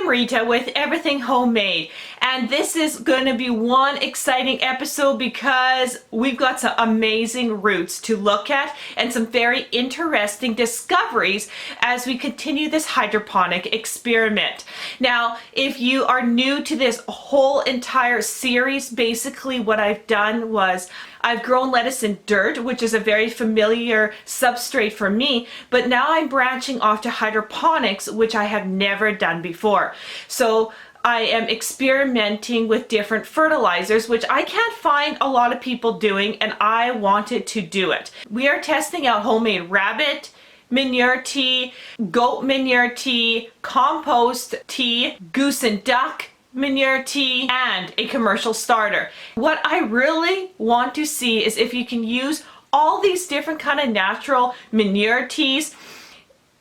I'm Rita with Everything Homemade, and this is going to be one exciting episode because we've got some amazing roots to look at and some very interesting discoveries as we continue this hydroponic experiment. Now, if you are new to this whole entire series, basically what I've done was I've grown lettuce in dirt, which is a very familiar substrate for me, but now I'm branching off to hydroponics, which I have never done before. So I am experimenting with different fertilizers, which I can't find a lot of people doing, and I wanted to do it. We are testing out homemade rabbit manure tea, goat manure tea, compost tea, goose and duck manure tea, and a commercial starter. What I really want to see is if you can use all these different kind of natural manure teas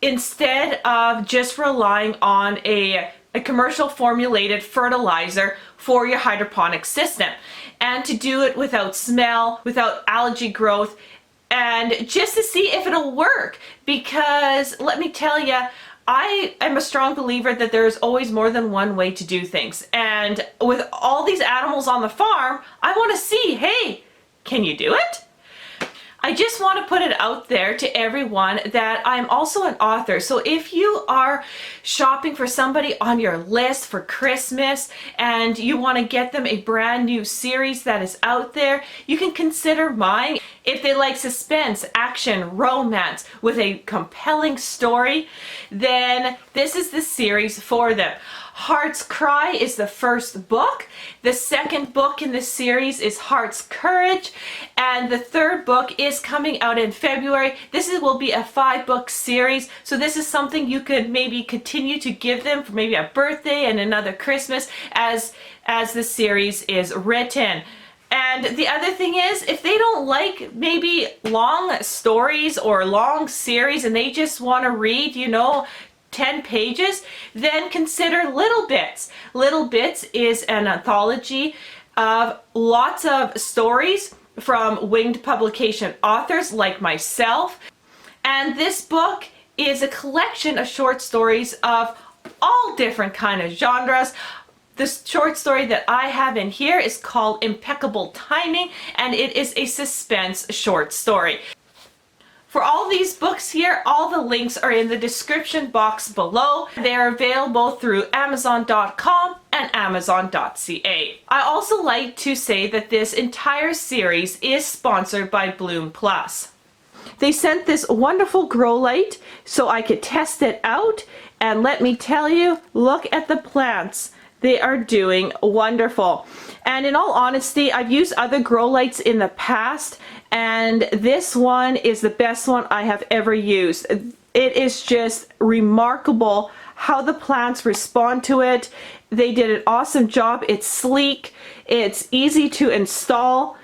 instead of just relying on a commercial formulated fertilizer for your hydroponic system, and to do it without smell, without algae growth, and just to see if it'll work. Because let me tell you, I am a strong believer that there is always more than one way to do things. And with all these animals on the farm, I want to see, hey, can you do it? I just want to put it out there to everyone that I'm also an author. So if you are shopping for somebody on your list for Christmas and you want to get them a brand new series that is out there, you can consider mine. If they like suspense, action, romance with a compelling story, then this is the series for them. Heart's Cry is the first book. The second book in the series is Heart's Courage, and the third book is coming out in February. Will be a 5-book series, so this is something you could maybe continue to give them for maybe a birthday and another Christmas as the series is written. And the other thing is, if they don't like maybe long stories or long series and they just want to read, 10 pages, then consider Little Bits. Little Bits is an anthology of lots of stories from winged publication authors like myself. And this book is a collection of short stories of all different kind of genres. The short story that I have in here is called Impeccable Timing, and it is a suspense short story. For all these books here, all the links are in the description box below. They are available through Amazon.com and Amazon.ca. I also like to say that this entire series is sponsored by Bloom Plus. They sent this wonderful grow light so I could test it out, and let me tell you, look at the plants. They are doing wonderful. And in all honesty, I've used other grow lights in the past, and this one is the best one I have ever used. It is just remarkable how the plants respond to it. They did an awesome job. It's sleek, it's easy to install,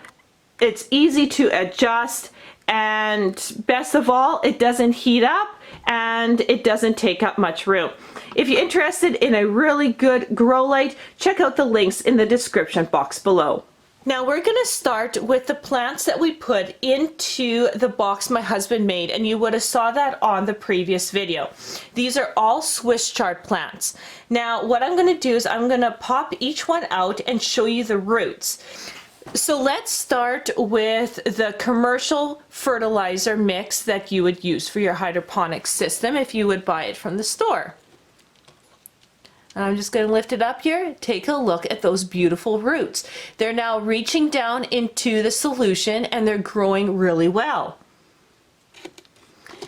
it's easy to adjust, and best of all, it doesn't heat up and it doesn't take up much room. If you're interested in a really good grow light, check out the links in the description box below. Now we're going to start with the plants that we put into the box my husband made, and you would have saw that on the previous video. These are all Swiss chard plants. Now what I'm going to do is I'm going to pop each one out and show you the roots. So let's start with the commercial fertilizer mix that you would use for your hydroponics system if you would buy it from the store. And I'm just going to lift it up here. Take a look at those beautiful roots. They're now reaching down into the solution and they're growing really well.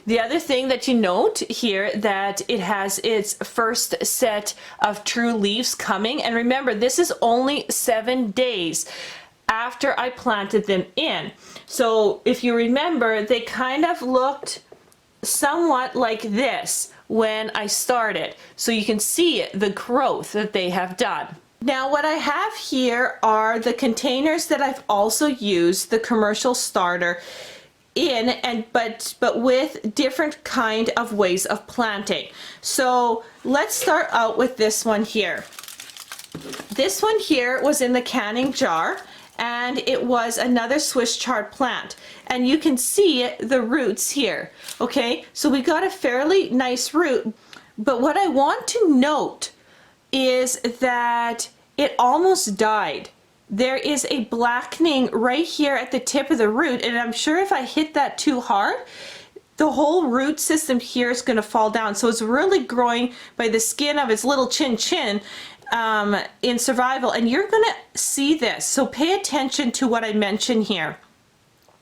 The other thing that you note here, that it has its first set of true leaves coming. And remember, this is only 7 days after I planted them in. So if you remember, they kind of looked somewhat like this when I started. So you can see the growth that they have done. Now what I have here are the containers that I've also used the commercial starter in, but with different kind of ways of planting. So let's start out with this one here. This one here was in the canning jar, and it was another Swiss chard plant, and you can see the roots here. Okay, so we got a fairly nice root, but what I want to note is that it almost died. There is a blackening right here at the tip of the root, and I'm sure if I hit that too hard, the whole root system here is going to fall down. So it's really growing by the skin of its little chin in survival, and you're going to see this. So pay attention to what I mentioned here.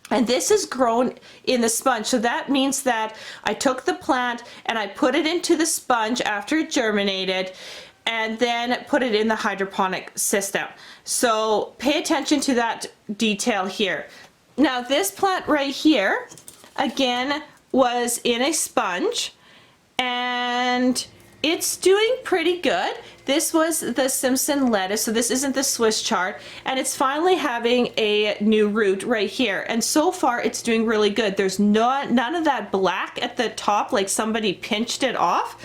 And this is grown in the sponge. So that means that I took the plant and I put it into the sponge after it germinated, and then put it in the hydroponic system. So pay attention to that detail here. Now this plant right here, again, was in a sponge, and it's doing pretty good. This was the Simpson lettuce, so this isn't the Swiss chard, and it's finally having a new root right here. And so far it's doing really good. There's none of that black at the top like somebody pinched it off.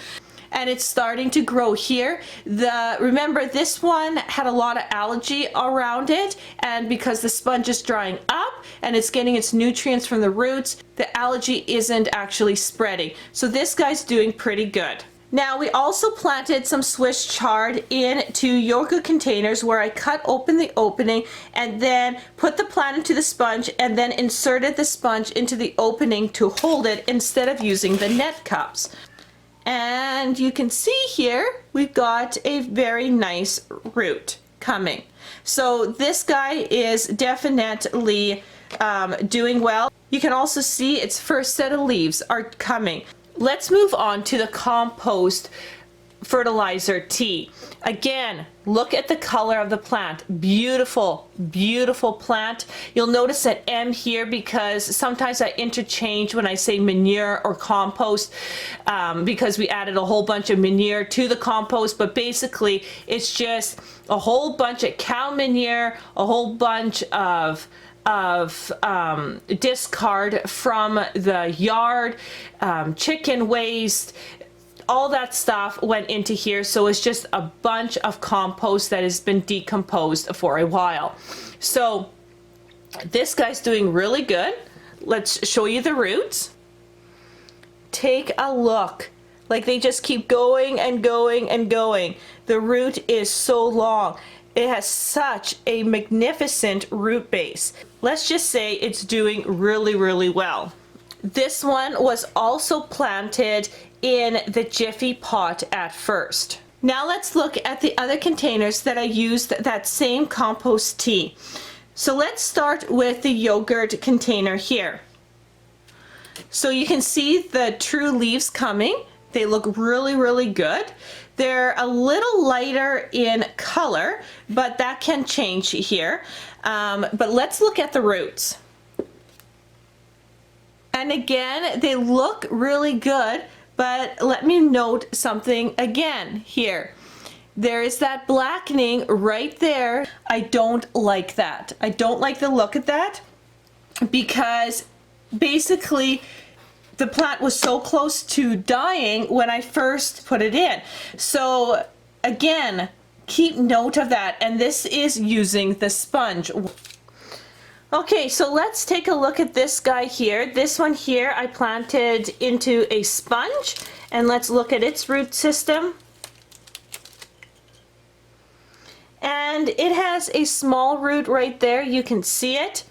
And it's starting to grow here. Remember, this one had a lot of algae around it, and because the sponge is drying up and it's getting its nutrients from the roots, the algae isn't actually spreading. So this guy's doing pretty good. Now we also planted some Swiss chard into yogurt containers where I cut open the opening and then put the plant into the sponge and then inserted the sponge into the opening to hold it instead of using the net cups. And you can see here we've got a very nice root coming. So this guy is definitely doing well. You can also see its first set of leaves are coming. Let's move on to the compost fertilizer tea. Again, look at the color of the plant. Beautiful, beautiful plant. You'll notice an M here because sometimes I interchange when I say manure or compost because we added a whole bunch of manure to the compost, but basically it's just a whole bunch of cow manure, a whole bunch of discard from the yard, chicken waste, all that stuff went into here. So it's just a bunch of compost that has been decomposed for a while. So this guy's doing really good. Let's show you the roots. Take a look. Like they just keep going and going and going. The root is so long. It has such a magnificent root base. Let's just say it's doing really, really well. This one was also planted in the Jiffy pot at first. Now let's look at the other containers that I used that same compost tea. So let's start with the yogurt container here. So you can see the true leaves coming. They look really, really good. They're a little lighter in color, but that can change here. But let's look at the roots. And again, they look really good, but let me note something again here. There is that blackening right there. I don't like that. I don't like the look of that because basically the plant was so close to dying when I first put it in. So again, keep note of that. And this is using the sponge. Okay, so let's take a look at this guy here. This one here I planted into a sponge, and let's look at its root system. And it has a small root right there. You can see it.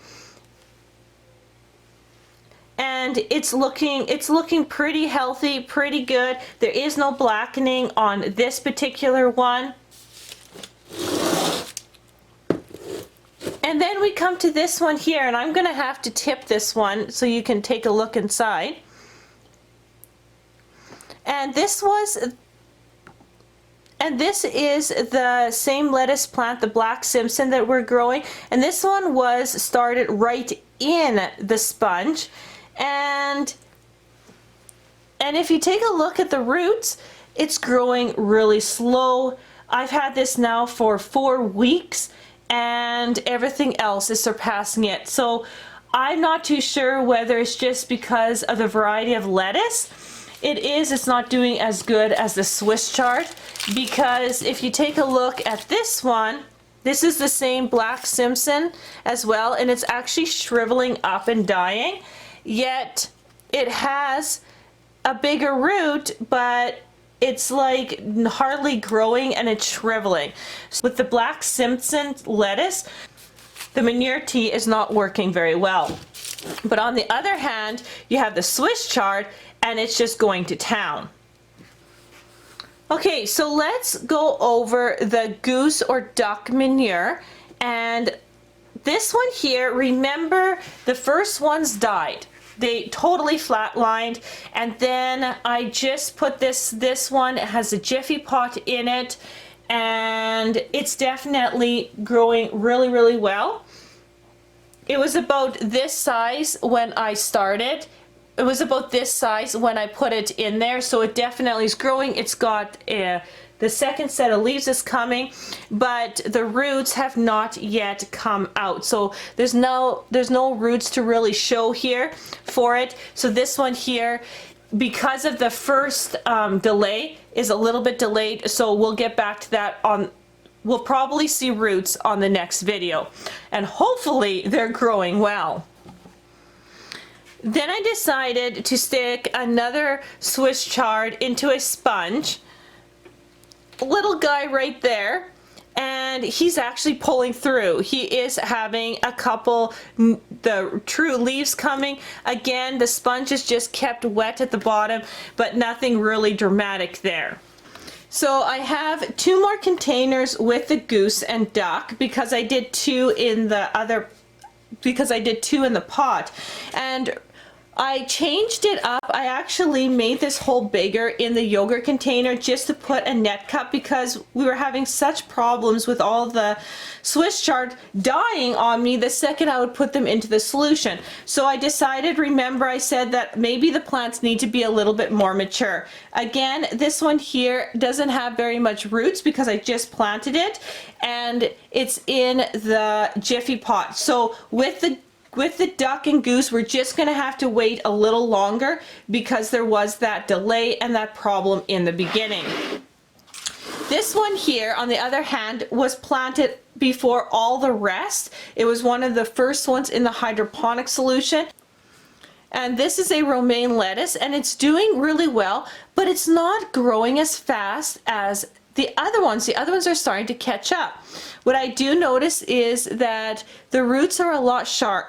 And it's looking pretty healthy, pretty good. There is no blackening on this particular one. And then we come to this one here, and I'm gonna have to tip this one so you can take a look inside. And this is the same lettuce plant, the black Simpson that we're growing. And this one was started right in the sponge. And if you take a look at the roots, it's growing really slow. I've had this now for 4 weeks, and everything else is surpassing it. So I'm not too sure whether it's just because of the variety of lettuce. It's not doing as good as the Swiss chard, because if you take a look at this one, this is the same black Simpson as well, and it's actually shriveling up and dying, yet it has a bigger root, but it's like hardly growing and it's shriveling. With the black Simpson lettuce, the manure tea is not working very well. But on the other hand, you have the Swiss chard and it's just going to town. Okay, so let's go over the goose or duck manure. And this one here, remember the first ones died. They totally flatlined, and then I just put this one. It has a Jiffy pot in it, and it's definitely growing really well. It was about this size when I started. It was about this size when I put it in there, so it definitely is growing. It's got the second set of leaves is coming, but the roots have not yet come out. So there's no roots to really show here for it. So this one here, because of the first delay, is a little bit delayed. So we'll get back to that on. We'll probably see roots on the next video, and hopefully they're growing well. Then I decided to stick another Swiss chard into a sponge. Little guy right there, and he's actually pulling through. He is having a couple the true leaves coming. Again, the sponge is just kept wet at the bottom, but nothing really dramatic there. So I have 2 more containers with the goose and duck because I did 2 in the pot, and I changed it up. I actually made this hole bigger in the yogurt container just to put a net cup because we were having such problems with all the Swiss chard dying on me the second I would put them into the solution. So I decided, remember I said that maybe the plants need to be a little bit more mature. Again, this one here doesn't have very much roots because I just planted it, and it's in the Jiffy pot. So with the duck and goose, we're just going to have to wait a little longer because there was that delay and that problem in the beginning. This one here, on the other hand, was planted before all the rest. It was one of the first ones in the hydroponic solution. And this is a romaine lettuce, and it's doing really well, but it's not growing as fast as the other ones. The other ones are starting to catch up. What I do notice is that the roots are a lot shorter,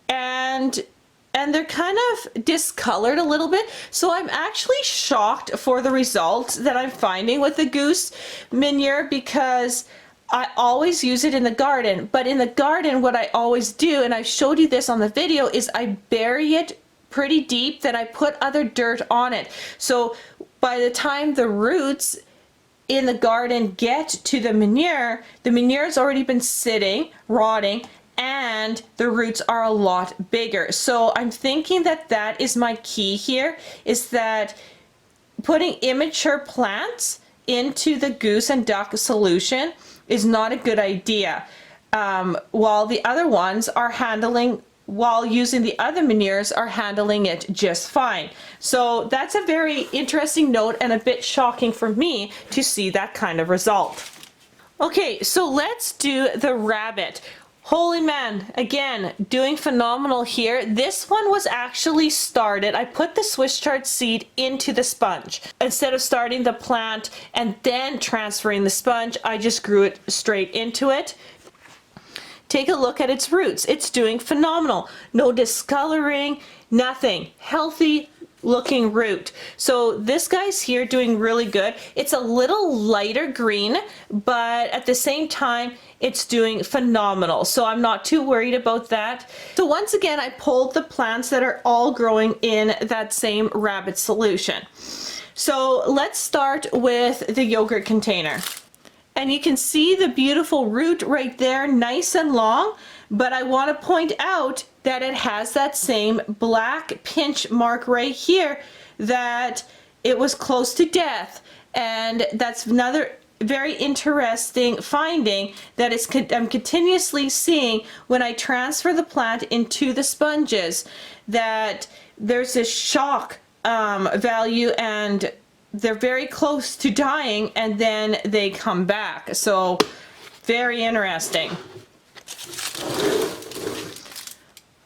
and they're kind of discolored a little bit. So I'm actually shocked for the results that I'm finding with the goose manure, because I always use it in the garden. But in the garden, what I always do, and I showed you this on the video, is I bury it pretty deep, then I put other dirt on it. So by the time the roots in the garden get to the manure has already been sitting, rotting, and the roots are a lot bigger. So I'm thinking that that is my key here, is that putting immature plants into the goose and duck solution is not a good idea. While the other ones are while using the other manures, are handling it just fine. So that's a very interesting note and a bit shocking for me to see that kind of result. Okay, so let's do the rabbit. Holy man, again, doing phenomenal here. This one was actually started, I put the Swiss chard seed into the sponge. Instead of starting the plant and then transferring the sponge, I just grew it straight into it. Take a look at its roots. It's doing phenomenal. No discoloring, nothing. Healthy looking root. So this guy's here doing really good. It's a little lighter green, but at the same time, it's doing phenomenal. So I'm not too worried about that. So once again, I pulled the plants that are all growing in that same rabbit solution. So let's start with the yogurt container. And you can see the beautiful root right there, nice and long, but I want to point out that it has that same black pinch mark right here, that it was close to death. And that's another very interesting finding that I'm continuously seeing when I transfer the plant into the sponges, that there's this shock value, and they're very close to dying and then they come back. So very interesting.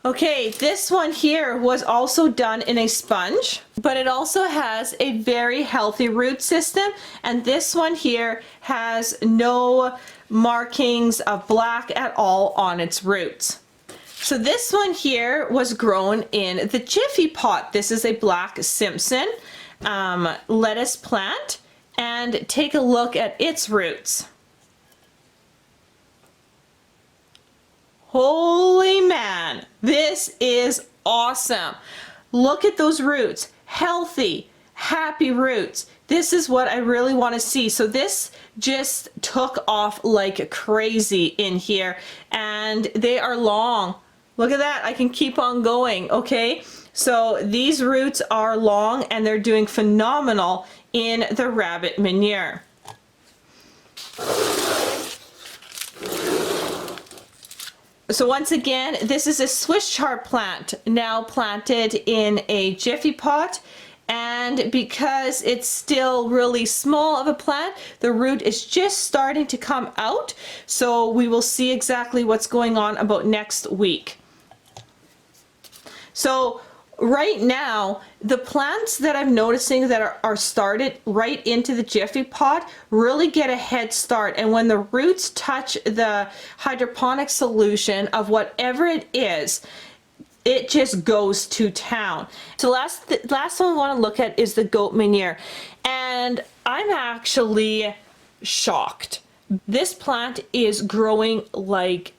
Okay, this one here was also done in a sponge, but it also has a very healthy root system, and this one here has no markings of black at all on its roots. So this one here was grown in the Jiffy pot. This is a black Simpson lettuce plant, and take a look at its roots. Holy man, this is awesome. Look at those roots, healthy, happy roots. This is what I really want to see. So this just took off like crazy in here, and they are long. Look at that, I can keep on going, okay? So these roots are long and they're doing phenomenal in the rabbit manure. So once again, this is a Swiss chard plant now planted in a Jiffy pot, and because it's still really small of a plant, the root is just starting to come out, so we will see exactly what's going on about next week. So right now, the plants that I'm noticing that are started right into the Jiffy pot really get a head start, and when the roots touch the hydroponic solution of whatever it is, it just goes to town. So last one we want to look at is the goat manure, and I'm actually shocked. This plant is growing like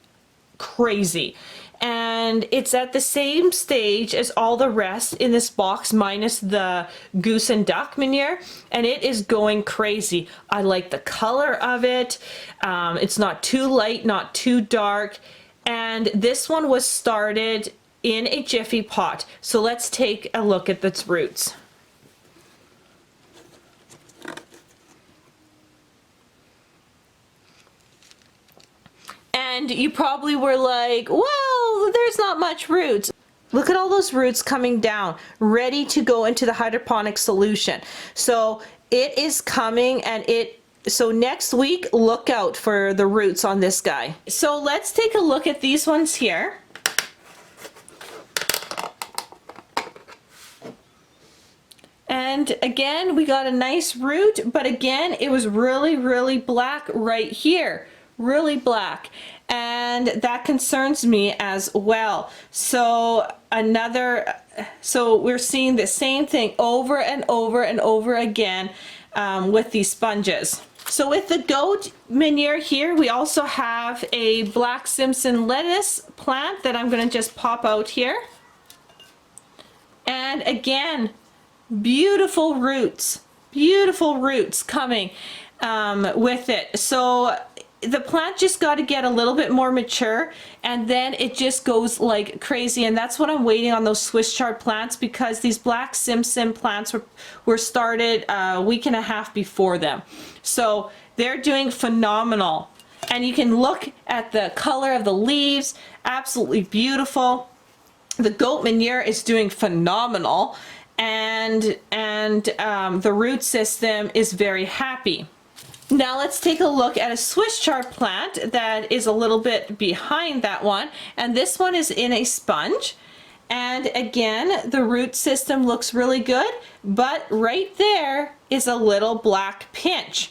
crazy, and it's at the same stage as all the rest in this box minus the goose and duck manure, and it is going crazy. I like the color of it. It's not too light, not too dark, and this one was started in a Jiffy pot. So let's take a look at its roots. And you probably were like, well, there's not much roots. Look at all those roots coming down, ready to go into the hydroponic solution. So it is coming, and so next week, look out for the roots on this guy. So let's take a look at these ones here. And again, we got a nice root, but again, it was really, really black right here. Really black, and that concerns me as well. So we're seeing the same thing over and over and over again with these sponges. So with the goat manure here, we also have a black Simpson lettuce plant that I'm going to just pop out here. And again, beautiful roots coming with it. So the plant just got to get a little bit more mature, and then it just goes like crazy, and that's what I'm waiting on, those Swiss chard plants, because these black Simpson plants were started a week and a half before them. So they're doing phenomenal, and you can look at the color of the leaves, absolutely beautiful. The goat manure is doing phenomenal, and the root system is very happy. Now let's take a look at a Swiss chard plant that is a little bit behind that one, and this one is in a sponge, and again the root system looks really good, but right there is a little black pinch,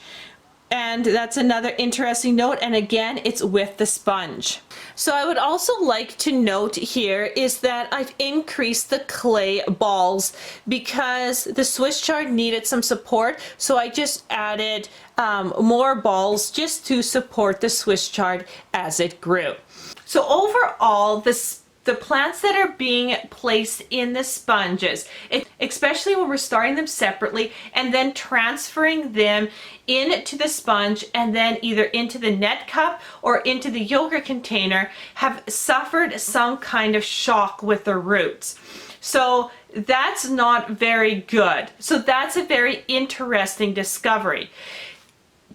and that's another interesting note, and again it's with the sponge. So I would also like to note here is that I've increased the clay balls because the Swiss chard needed some support, so I just added more balls just to support the Swiss chard as it grew. So overall, the plants that are being placed in the sponges, especially when we're starting them separately and then transferring them into the sponge and then either into the net cup or into the yogurt container, have suffered some kind of shock with the roots. So that's not very good. So that's a very interesting discovery.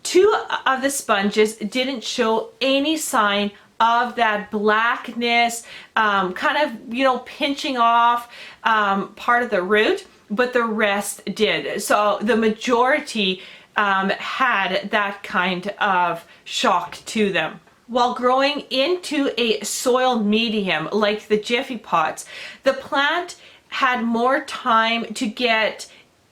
2 of the sponges didn't show any sign of that blackness, kind of, pinching off part of the root, but the rest did. So the majority had that kind of shock to them. while growing into a soil medium like the Jiffy pots, the plant had more time to get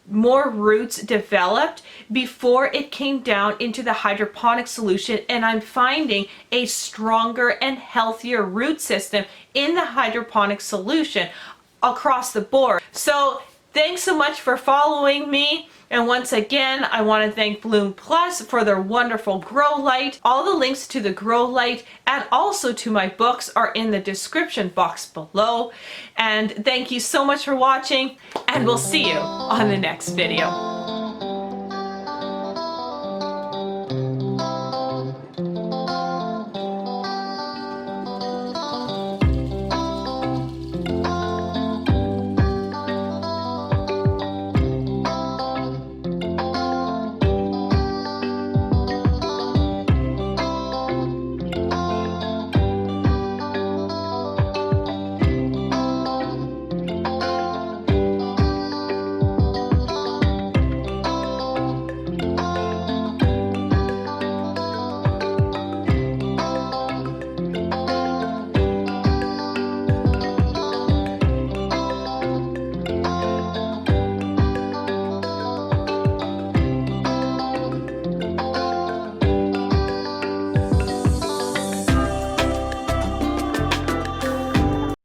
more roots developed before it came down into the hydroponic solution, and I'm finding a stronger and healthier root system in the hydroponic solution across the board. So thanks so much for following me. And once again, I want to thank Bloom Plus for their wonderful grow light. All the links to the grow light and also to my books are in the description box below. And thank you so much for watching, and we'll see you on the next video.